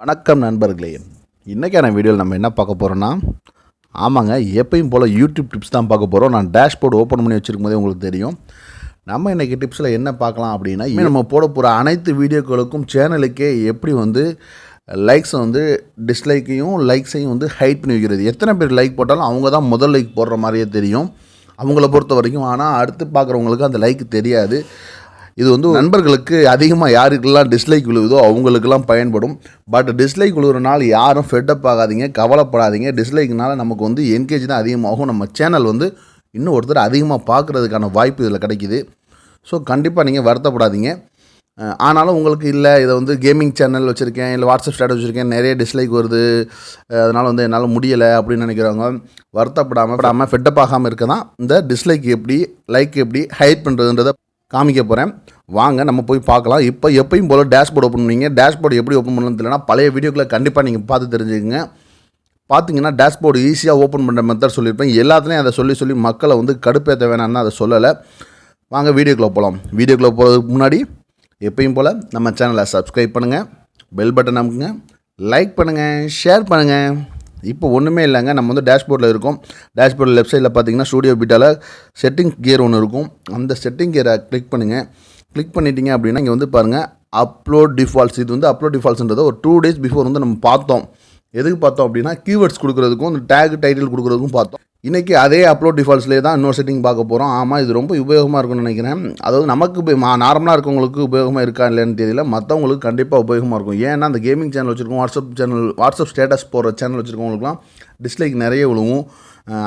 வணக்கம் நண்பர்களே. இன்றைக்கான வீடியோவில் நம்ம என்ன பார்க்க போகிறோன்னா, ஆமாங்க, எப்பயும் போல் யூடியூப் டிப்ஸ் தான் பார்க்க போகிறோம். நான் டேஷ்போர்டு ஓப்பன் பண்ணி வச்சுருக்கும் போதே உங்களுக்கு தெரியும். நம்ம இன்றைக்கி டிப்ஸில் என்ன பார்க்கலாம் அப்படின்னா, நம்ம போட போகிற அனைத்து வீடியோக்களுக்கும் சேனலுக்கே எப்படி லைக்ஸை டிஸ்லைக்கையும் லைக்ஸையும் ஹைட் பண்ணி வைக்கிறது. எத்தனை பேர் லைக் போட்டாலும் அவங்க தான் முதல் லைக் போடுற மாதிரியே தெரியும் அவங்கள பொறுத்த வரைக்கும். ஆனால் அடுத்து பார்க்குறவங்களுக்கு அந்த லைக் தெரியாது. இது நண்பர்களுக்கு அதிகமாக யாருக்கெல்லாம் டிஸ்லைக் விழுவுதோ அவங்களுக்கெல்லாம் பயன்படும். பட் டிஸ்லைக் விழுவுறனால யாரும் ஃபெட்டப் ஆகாதீங்க, கவலைப்படாதீங்க. டிஸ்லைக்னால நமக்கு என்கேஜ் தான் அதிகமாகும். நம்ம சேனல் இன்னும் ஒருத்தர் அதிகமாக பார்க்குறதுக்கான வாய்ப்பு இதில் கிடைக்கிது. ஸோ கண்டிப்பாக நீங்கள் வருத்தப்படாதீங்க. ஆனாலும் உங்களுக்கு இல்லை, இதை கேமிங் சேனல் வச்சுருக்கேன், இல்லை வாட்ஸ்அப் ஸ்டேட்டஸ் வச்சுருக்கேன், நிறைய டிஸ்லைக் வருது, அதனால் என்னால் முடியலை அப்படின்னு நினைக்கிறவங்க வருத்தப்படாமல் ஃபெட்டப் ஆகாமல் இருக்க தான் இந்த டிஸ்லைக் எப்படி லைக் எப்படி ஹைட் பண்ணுறதுன்றதை காமிக்க போகிறேன். வாங்க நம்ம போய் பார்க்கலாம். இப்போ எப்பயும் போல் டேஷ்போர்டு ஓப்பன் பண்ணிங்க. டேஷ்போர்டு எப்படி ஓப்பன் பண்ணணும்னு தெரியலனா பழைய வீடியோக்களை கண்டிப்பாக நீங்கள் பார்த்து தெரிஞ்சுக்கங்க. பார்த்தீங்கன்னா டேஷ்போர்டு ஈஸியாக ஓப்பன் பண்ணுற மெத்தட் சொல்லியிருப்பேன். எல்லாத்துலேயும் அதை சொல்லி மக்களை கடுப்பேற்ற வேணாம்னு அதை சொல்லலை. வாங்க வீடியோக்குள்ளே போகலாம். வீடியோக்குள்ளே போகிறதுக்கு முன்னாடி எப்பயும் போல் நம்ம சேனலை சப்ஸ்கிரைப் பண்ணுங்கள், பெல் பட்டன் அமுக்குங்க, லைக் பண்ணுங்கள், ஷேர் பண்ணுங்கள். இப்போ ஒன்றுமே இல்லைங்க, நம்ம டேஷ்போர்டில் இருக்கும். டேஷ்போர்டில் லெஃப்ட் சைடில் பார்த்தீங்கன்னா ஸ்டூடியோ பீட்டாவில் செட்டிங் கியர் ஒன்று இருக்கும். அந்த செட்டிங் கியரை கிளிக் பண்ணுங்கள். கிளிக் பண்ணிட்டீங்க அப்படின்னா இங்கே பாருங்கள் அப்லோட் டிஃபால்ட்ஸ். இது அப்லோட் டிஃபால்ட்ஸ்ன்றதை ஒரு 2 days பிஃபோர் நம்ம பார்த்தோம். எதுக்கு பார்த்தோம் அப்படின்னா கீவேர்ட்ஸ் கொடுக்குறதுக்கும் இந்த டேக் டைட்டில் கொடுக்குறதுக்கும் பார்த்தோம். இன்றைக்கி அதே அப்லோட் டிஃபால்ட்ஸ்லேயே தான் இன்னொரு செட்டிங் பார்க்க போகிறோம். ஆமாம், இது ரொம்ப உபயோகமாக இருக்கும்னு நினைக்கிறேன். அதாவது நமக்கு நார்மலாக இருக்கவங்களுக்கு உபயோகமாக இருக்கா இல்லைன்னு தெரியல, மற்றவங்களுக்கு கண்டிப்பாக உபயோகமாக இருக்கும். ஏன்னா அந்த கேமிங் சேனல் வச்சுருக்கோம், வாட்ஸ்அப் ஸ்டேட்டஸ் போகிற சேனல் வச்சுருக்கவங்களுக்குலாம் டிஸ்லைக் நிறைய விழுவும்.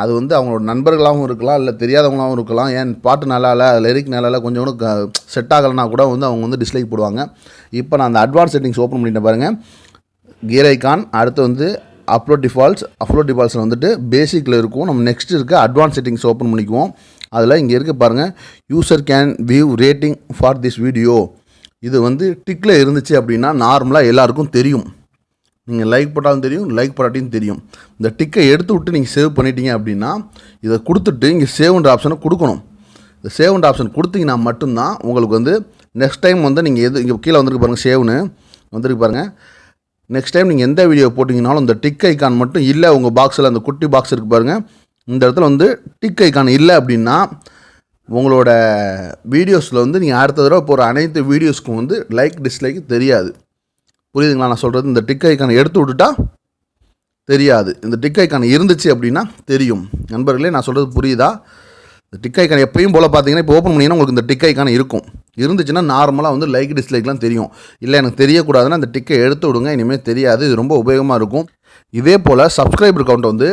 அது அவங்களோட நண்பர்களாகவும் இருக்கலாம், இல்லை தெரியாதவங்களாகவும் இருக்கலாம். ஏன் பாட்டு நல்லா இல்லை, லிரிக் நல்லா இல்லை, கொஞ்சம் கூட செட் ஆகலைன்னா கூட அவங்க டிஸ்லைக் போடுவாங்க. இப்போ நான் அந்த அட்வான்ஸ் செட்டிங்ஸ் ஓப்பன் பண்ணிட்டு பாருங்கள். கியர் ஐக்கான், அடுத்து அப்லோட் டிஃபால்ட்ஸில் பேசிக்கில் இருக்கும். நம்ம நெக்ஸ்ட் இருக்க அட்வான்ஸ் செட்டிங்ஸ் ஓப்பன் பண்ணிக்குவோம். அதில் இங்கே இருக்க பாருங்கள், user can view rating for this video. இது டிக்கில் இருந்துச்சு அப்படின்னா நார்மலாக எல்லாருக்கும் தெரியும். நீங்கள் லைக் போட்டாலும் தெரியும், லைக் போட்டாட்டியும் தெரியும். இந்த டிக்கை எடுத்து விட்டு நீங்கள் சேவ் பண்ணிட்டீங்க அப்படின்னா இதை கொடுத்துட்டு இங்கே சேவ்ன்ற ஆப்ஷனை கொடுக்கணும். இந்த சேவ்ன்ற ஆப்ஷன் கொடுத்தீங்கன்னா மட்டும்தான் உங்களுக்கு நெக்ஸ்ட் டைம் நீங்கள் இங்கே கீழே வந்திருக்கு பாருங்கள், சேவ்னு வந்திருக்கு பாருங்கள். நெக்ஸ்ட் டைம் நீங்கள் எந்த வீடியோ போட்டிங்கனாலும் இந்த டிக் ஐக்கான் மட்டும் இல்லை உங்கள் பாக்ஸில், அந்த குட்டி பாக்ஸ் இருக்குது பாருங்கள், இந்த இடத்துல டிக் ஐக்கான் இல்லை அப்படின்னா உங்களோட வீடியோஸில் நீங்கள் அடுத்த தடவை போகிற அனைத்து வீடியோஸ்க்கும் லைக் டிஸ்லைக் தெரியாது. புரியுதுங்களா நான் சொல்கிறது? இந்த டிக் ஐக்கானை எடுத்து விட்டுட்டா தெரியாது. இந்த டிக் ஐக்கான் இருந்துச்சு அப்படின்னா தெரியும். நண்பர்களே, நான் சொல்கிறது புரியுதா? இந்த டிக் ஐக்கான் எப்பயும் போல் பார்த்தீங்கன்னா இப்போ ஓப்பன் பண்ணிங்கன்னா உங்களுக்கு இந்த டிக் ஐக்கான் இருக்கும். இருந்துச்சுன்னா நார்மலாக லைக் டிஸ்லைக்லாம் தெரியும். இல்லை எனக்கு தெரியக்கூடாதுன்னா அந்த டிக்கை எடுத்து விடுங்க, இனிமேல் தெரியாது. இது ரொம்ப உபயோகமாக இருக்கும். இதே போல் சப்ஸ்கிரைபர் கவுண்ட்டை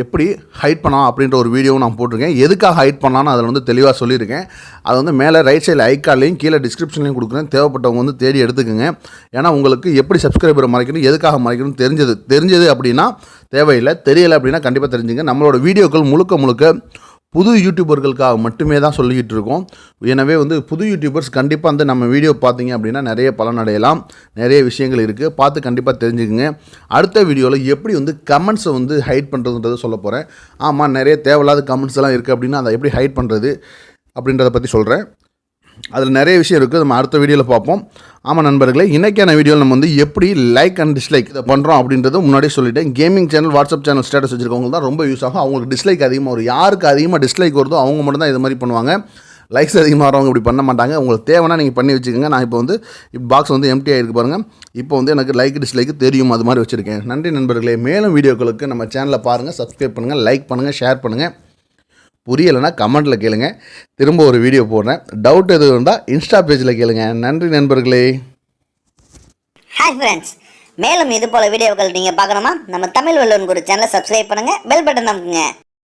எப்படி ஹைட் பண்ணலாம் அப்படின்ற ஒரு வீடியோவும் நான் போட்டிருக்கேன். எதுக்காக ஹைட் பண்ணலான்னு அதில் தெளிவாக சொல்லியிருக்கேன். அது மேலே ரைட் சைடில் ஐக்கான்லையும் கீழே டிஸ்கிரிப்ஷன்லையும் கொடுக்குறேன். தேவைப்பட்டவங்க தேடி எடுத்துக்கோங்க. ஏன்னா உங்களுக்கு எப்படி சப்ஸ்கிரைபரை மறைக்கணும், எதுக்காக மறைக்கணும் தெரிஞ்சது அப்படின்னா தேவையில்லை. தெரியலை அப்படின்னா கண்டிப்பாக தெரிஞ்சுங்க. நம்மளோட வீடியோக்கள் முழுக்க புது யூடியூபர்களுக்காக மட்டுமே தான் சொல்லிக்கிட்டு இருக்கோம். எனவே புது யூடியூபர்ஸ் கண்டிப்பாக நம்ம வீடியோ பார்த்தீங்க அப்படின்னா நிறைய பலன் அடையலாம். நிறைய விஷயங்கள் இருக்குது, பார்த்து கண்டிப்பாக தெரிஞ்சுக்குங்க. அடுத்த வீடியோவில் எப்படி கமெண்ட்ஸை ஹைட் பண்ணுறதுன்றதை சொல்ல போகிறேன். ஆமாம், நிறைய தேவையில்லாத கமெண்ட்ஸ் எல்லாம் இருக்குது அப்படின்னா அதை எப்படி ஹைட் பண்ணுறது அப்படின்றத பற்றி சொல்கிறேன். அதில் நிறைய விஷயம் இருக்குது, நம்ம அடுத்த வீடியோவில் பார்ப்போம். ஆமாம் நண்பர்களே, இன்றைக்கான வீடியோவில் நம்ம எப்படி லைக் அண்ட் டிஸ்லைக் இதை பண்ணுறோம் அப்படின்றத முன்னாடியே சொல்லிட்டேன். Gaming channel, WhatsApp channel status வச்சுருக்கவங்க தான் ரொம்ப யூஸ் ஆகும். அவங்களுக்கு டிஸ்லைக் அதிகமாக வரும். யாருக்கு அதிகமாக டிஸ்லைக் வருதோ அவங்க மட்டும் தான் இது மாதிரி பண்ணுவாங்க. லைக்ஸ் அதிகமாக வரவங்க இப்படி பண்ண மாட்டாங்க. உங்களுக்கு தேவைன்னா நீங்கள் பண்ணி வச்சுக்கோங்க. நான் இப்போ பாக்ஸ் எம்டி ஆகிருக்கு பாருங்கள். இப்போ எனக்கு லைக் டிஸ்லைக் தெரியும், அது மாதிரி வச்சுருக்கேன். நன்றி நண்பர்களே. மேலும் வீடியோக்களுக்கு நம்ம சேனலில் பாருங்கள், சப்ஸ்கிரைப் பண்ணுங்கள், லைக் பண்ணுங்கள், ஷேர் பண்ணுங்கள். புரியலைன்னா கமெண்ட்டில் கேளுங்க, திரும்ப ஒரு வீடியோ போடுறேன். டவுட் எதுவும் இருந்தால் இன்ஸ்டா பேஜில் கேளுங்க. நன்றி நண்பர்களே. ஹாய் ஃப்ரெண்ட்ஸ், மேலும் இது போல வீடியோக்கள் நீங்கள் பார்க்கணுமா? நம்ம தமிழ் வல்லுவன் குரு சேனலை சப்ஸ்கிரைப் பண்ணுங்கள், பெல் பட்டன் அமுக்குங்க.